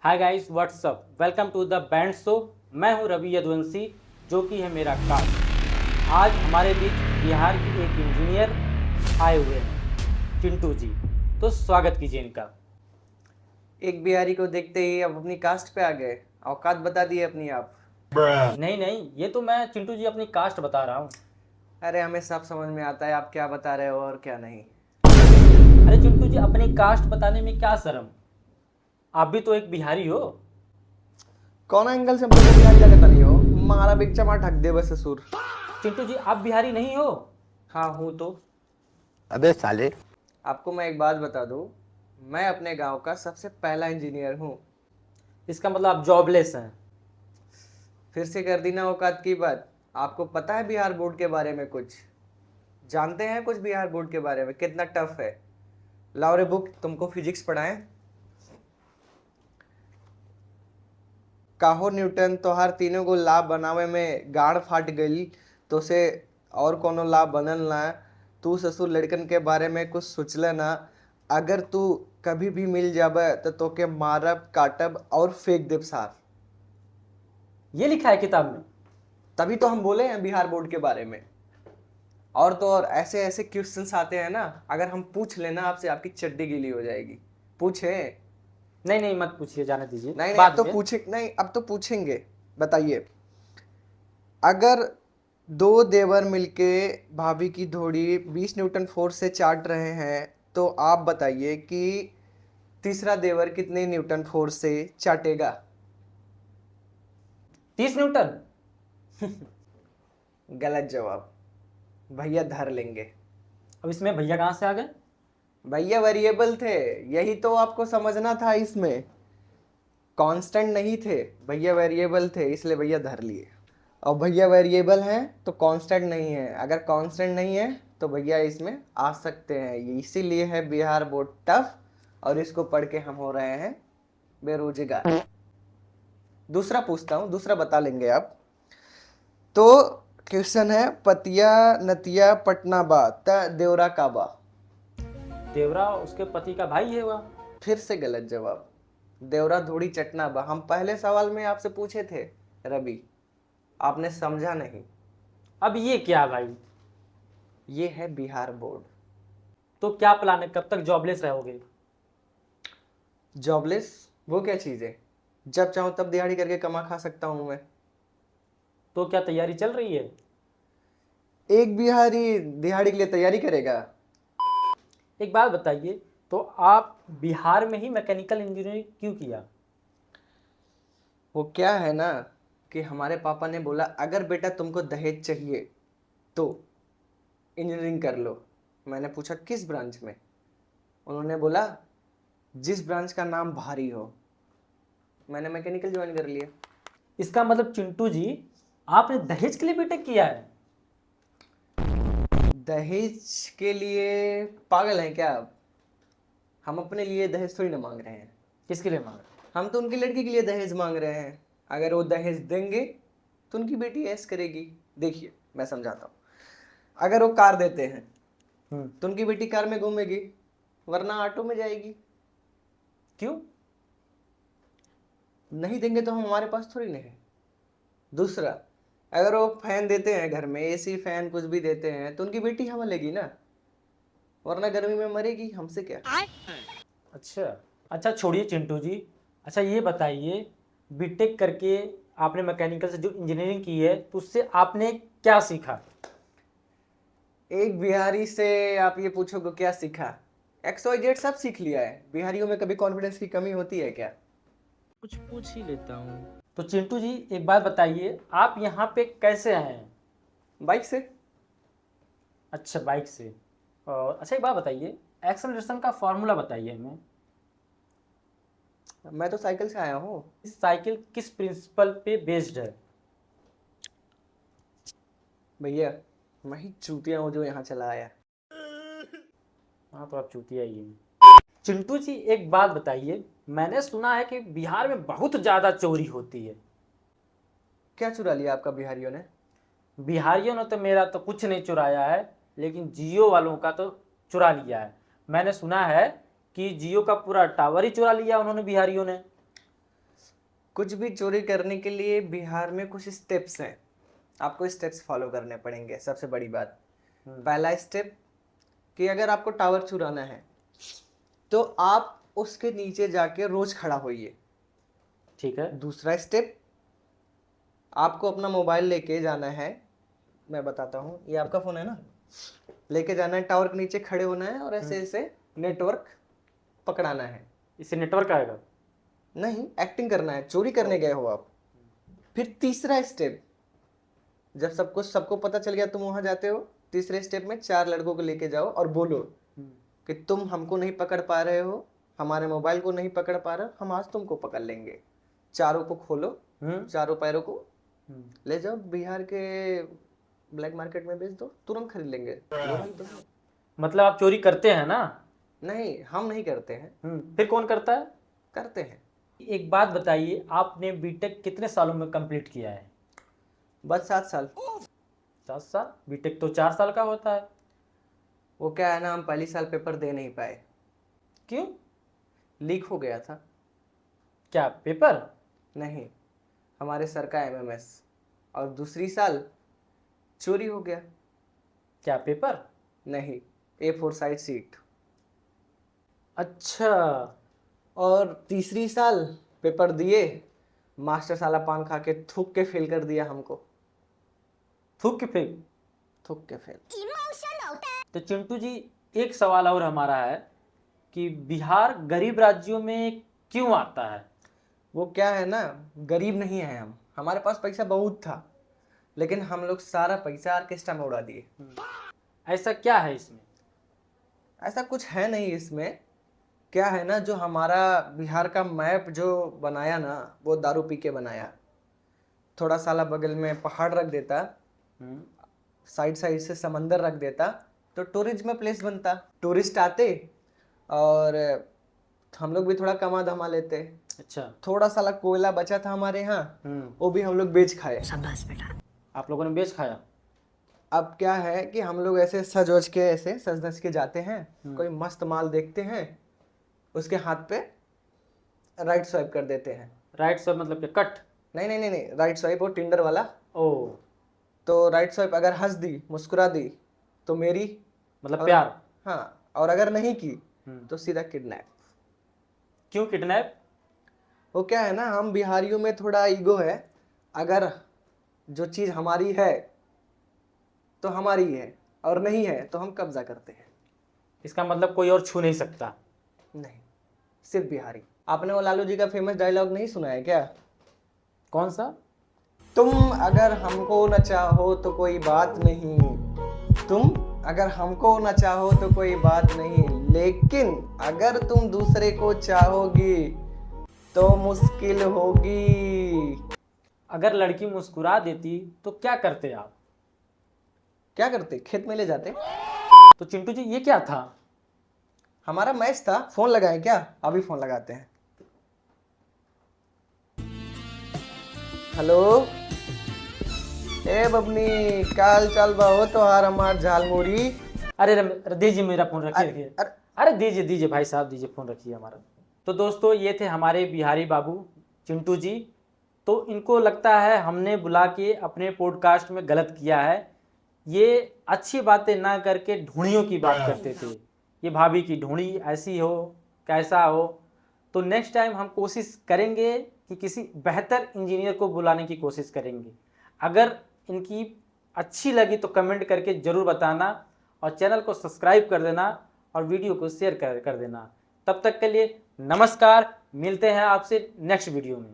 Hi guys, what's up, welcome to the band show. मैं हूं रवि यदुवंशी, जो कि है मेरा कास्ट। आज हमारे बीच बिहार के एक इंजीनियर आए हुए हैं, चिंटू जी। तो स्वागत कीजिए इनका। एक बिहारी को देखते ही अब अपनी कास्ट पे आ गए। औकात बता दिए अपनी आप। नहीं नहीं, ये तो मैं चिंटू जी अपनी कास्ट बता रहा हूँ। अरे हमें सब समझ में आता है आप क्या बता रहे हो और क्या नहीं। अरे चिंटू जी, अपनी कास्ट बताने में क्या शर्म, आप भी तो एक बिहारी हो। कौन एंगल से हमको बिहारी लगता नहीं हो। मारा बिच्चा मार ढक दे बस ससुर। चिंटू जी, आप बिहारी नहीं हो? हाँ हूँ तो। अबे साले। आपको मैं एक बात बता दूँ, मैं अपने गांव का सबसे पहला इंजीनियर हूँ। इसका मतलब आप जॉबलेस हैं। फिर से कर दी ना औकात की बात। आपको पता है बिहार बोर्ड के बारे में कुछ? जानते हैं कुछ बिहार बोर्ड के बारे में कितना टफ है? लाओ रे बुक, तुमको फिजिक्स पढ़ाएं। काहो न्यूटन तोहार तीनों को लाभ बनावे में गाड़ फाट गई तो से और कोनो लाभ बनल ना। तू ससुर लड़कन के बारे में कुछ सोचले ना। अगर तू कभी भी मिल जाबे तो तोके मारब काटब और फेंक देब सार। ये लिखा है किताब में? तभी तो हम बोले हैं बिहार बोर्ड के बारे में। और तो और ऐसे ऐसे क्वेश्चंस आते हैं ना, अगर हम पूछ लेना आपसे आपकी चड्डी गीली हो जाएगी। पूछे? नहीं नहीं, मत पूछिए, जाने दीजिए, नहीं नहीं, अब बाद तो में। पूछे नहीं, अब तो पूछेंगे। बताइए, अगर दो देवर मिलके भाभी की धोड़ी 20 न्यूटन फोर्स से चाट रहे हैं तो आप बताइए कि तीसरा देवर कितने न्यूटन फोर्स से चाटेगा? 30 न्यूटन। गलत जवाब। भैया धर लेंगे। अब इसमें भैया कहाँ से आ गए? भैया वेरिएबल थे, यही तो आपको समझना था। इसमें कांस्टेंट नहीं थे, भैया वेरिएबल थे, इसलिए भैया धर लिए। और भैया वेरिएबल हैं तो कांस्टेंट नहीं है। अगर कांस्टेंट नहीं है तो भैया इसमें आ सकते हैं। ये इसीलिए है बिहार बोर्ड टफ, और इसको पढ़ के हम हो रहे हैं बेरोजगार। दूसरा पूछता हूँ, दूसरा बता लेंगे आप। तो क्वेश्चन है, पतिया नतिया पटना बा त देवरा का बा? देवरा उसके पति का भाई है वह। फिर से गलत जवाब। देवरा धूड़ी चटना बा हम पहले सवाल में आपसे पूछे थे रवि, आपने समझा नहीं। अब ये क्या भाई? ये है बिहार बोर्ड। तो क्या प्लान है, कब तक जॉबलेस रहोगे? जॉबलेस वो क्या चीज़ है? जब चाहूँ तब दिहाड़ी करके कमा खा सकता हूँ मैं। तो क्या तैयारी चल रही है? एक बिहारी दिहाड़ी के लिए तैयारी करेगा? एक बात बताइए, तो आप बिहार में ही मैकेनिकल इंजीनियरिंग क्यों किया? वो क्या है ना कि हमारे पापा ने बोला अगर बेटा तुमको दहेज चाहिए तो इंजीनियरिंग कर लो। मैंने पूछा किस ब्रांच में? उन्होंने बोला जिस ब्रांच का नाम भारी हो। मैंने मैकेनिकल ज्वाइन कर लिया। इसका मतलब चिंटू जी, आपने दहेज के लिए बीटेक किया है? दहेज के लिए? पागल हैं क्या आप? हम अपने लिए दहेज थोड़ी ना मांग रहे हैं। किसके लिए मांग रहे? हम तो उनकी लड़की के लिए दहेज मांग रहे हैं। अगर वो दहेज देंगे तो उनकी बेटी ऐश करेगी। देखिए मैं समझाता हूँ। अगर वो कार देते हैं तो उनकी बेटी कार में घूमेगी, वरना ऑटो में जाएगी। क्यों? नहीं देंगे तो हम हमारे पास थोड़ी ना है। दूसरा, अगर वो फैन देते हैं घर में, एसी फैन कुछ भी देते हैं, तो उनकी बेटी हवा लेगी ना, वरना गर्मी में मरेगी। हमसे क्या? अच्छा अच्छा, छोड़िए चिंटू जी। अच्छा ये बताइए, बीटेक करके आपने मैकेनिकल से जो इंजीनियरिंग की है, तो उससे आपने क्या सीखा? एक बिहारी से आप ये पूछोगे क्या सीखा? XYZ सब सीख लिया है। बिहारियों में कभी कॉन्फिडेंस की कमी होती है क्या? कुछ पूछ ही लेता हूँ। तो चिंटू जी एक बात बताइए, आप यहाँ पे कैसे आए हैं? बाइक से। अच्छा, बाइक से। और अच्छा एक बात बताइए, एक्सेलरेशन का फॉर्मूला बताइए हमें। मैं तो साइकिल से आया हूँ। इस साइकिल किस प्रिंसिपल पे बेस्ड है? भैया मैं ही चूतिया हूँ जो यहाँ चला आया। हाँ, तो आप चूतिया ही हैं। चिंटू जी एक बात बताइए, मैंने सुना है कि बिहार में बहुत ज़्यादा चोरी होती है। क्या चुरा लिया आपका बिहारियों ने? बिहारियों ने तो मेरा तो कुछ नहीं चुराया है, लेकिन जियो वालों का तो चुरा लिया है। मैंने सुना है कि जियो का पूरा टावर ही चुरा लिया उन्होंने, बिहारियों ने। कुछ भी चोरी करने के लिए बिहार में कुछ स्टेप्स हैं, आपको स्टेप्स फॉलो करने पड़ेंगे। सबसे बड़ी बात, पहला स्टेप कि अगर आपको टावर चुराना है तो आप उसके नीचे जाके रोज खड़ा होइए। ठीक है। दूसरा स्टेप, आपको अपना मोबाइल लेके जाना है, मैं बताता हूँ, ये आपका फ़ोन है ना, लेके जाना है, टावर के नीचे खड़े होना है और ऐसे ऐसे नेटवर्क पकड़ाना है। इससे नेटवर्क आएगा? नहीं, एक्टिंग करना है, चोरी करने गए हो आप। फिर तीसरा स्टेप, जब सबको पता चल गया तुम वहां जाते हो, तीसरे स्टेप में 4 लड़कों को लेके जाओ और बोलो कि तुम हमको नहीं पकड़ पा रहे हो, हमारे मोबाइल को नहीं पकड़ पा रहे हो, हम आज तुमको पकड़ लेंगे। चारों को खोलो, चारों पैरों को ले जाओ बिहार के ब्लैक मार्केट में बेच दो, तुरंत खरीद लेंगे। मतलब आप चोरी करते हैं ना? नहीं, हम नहीं करते हैं। फिर कौन करता है? करते हैं। एक बात बताइए, आपने बीटेक कितने सालों में कंप्लीट किया है? बस 7 साल। 7 साल? बीटेक तो 4 साल का होता है। वो क्या है ना, हम पहली साल पेपर दे नहीं पाए। क्यों? लीक हो गया था। क्या पेपर? नहीं, हमारे सर का MMS। और दूसरी साल चोरी हो गया। क्या पेपर? नहीं, A4 साइड सीट। अच्छा। और तीसरी साल पेपर दिए, मास्टर साला पान खा के थूक के फेल कर दिया हमको। थूक के फेल? थूक के फेल। तो चिंटू जी, एक सवाल और हमारा है कि बिहार गरीब राज्यों में क्यों आता है? वो क्या है ना, गरीब नहीं है हम, हमारे पास पैसा बहुत था, लेकिन हम लोग सारा पैसा ऑर्केस्ट्रा में उड़ा दिए। ऐसा क्या है इसमें? ऐसा कुछ है नहीं इसमें। क्या है ना, जो हमारा बिहार का मैप जो बनाया ना, वो दारू पी के बनाया। थोड़ा साला बगल में पहाड़ रख देता, साइड साइड से समंदर रख देता, तो टूरिज्म प्लेस बनता, टूरिस्ट आते और हम लोग भी थोड़ा कमा धमा लेते। अच्छा। थोड़ा साला कोयला बचा था हमारे यहाँ, वो भी हम लोग बेच खाए। शाबाश बेटा। आप लोगों ने बेच खाया? अब क्या है कि हम लोग ऐसे सज वज के, ऐसे सज धज के जाते हैं, कोई मस्त माल देखते हैं, उसके हाथ पे राइट स्वाइप कर देते हैं। राइट स्वाइप मतलब क्या, कट? नहीं नहीं नहीं नहीं, राइट स्वाइप वो टिंडर वाला। ओ, तो राइट स्वाइप अगर हंस दी, मुस्कुरा दी तो मेरी, मतलब प्यार। हाँ, और अगर नहीं की तो सीधा किडनैप। क्यों किडनैप? वो क्या है ना, हम बिहारियों में थोड़ा ईगो है, अगर जो चीज़ हमारी है तो हमारी है, और नहीं है तो हम कब्जा करते हैं। इसका मतलब कोई और छू नहीं सकता? नहीं, सिर्फ बिहारी। आपने वो लालू जी का फेमस डायलॉग नहीं सुना है क्या? कौन सा? तुम अगर हमको न चाहो तो कोई बात नहीं, तुम अगर हमको न चाहो तो कोई बात नहीं, लेकिन अगर तुम दूसरे को चाहोगी तो मुश्किल होगी। अगर लड़की मुस्कुरा देती तो क्या करते आप? क्या करते? खेत में ले जाते। तो चिंटू जी, ये क्या था? हमारा मैच था। फोन लगाए क्या? अभी फोन लगाते हैं। हेलो, ए बबनी, काल चाल बाहो तो हार हमार झालमुरी। अरे दीजिए, मेरा फोन रखिए रखिए। अरे दीजिए दीजिए भाई साहब, दीजिए, फोन रखिए हमारा। तो दोस्तों, ये थे हमारे बिहारी बाबू चिंटू जी। तो इनको लगता है हमने बुला के अपने पॉडकास्ट में गलत किया है। ये अच्छी बातें ना करके ढूंढियों की बात करते थे। ये भाभी की ढूंढी ऐसी हो, कैसा हो। तो नेक्स्ट टाइम हम कोशिश करेंगे कि किसी बेहतर इंजीनियर को बुलाने की कोशिश करेंगे। अगर इनकी अच्छी लगी तो कमेंट करके ज़रूर बताना, और चैनल को सब्सक्राइब कर देना और वीडियो को शेयर कर देना। तब तक के लिए नमस्कार, मिलते हैं आपसे नेक्स्ट वीडियो में।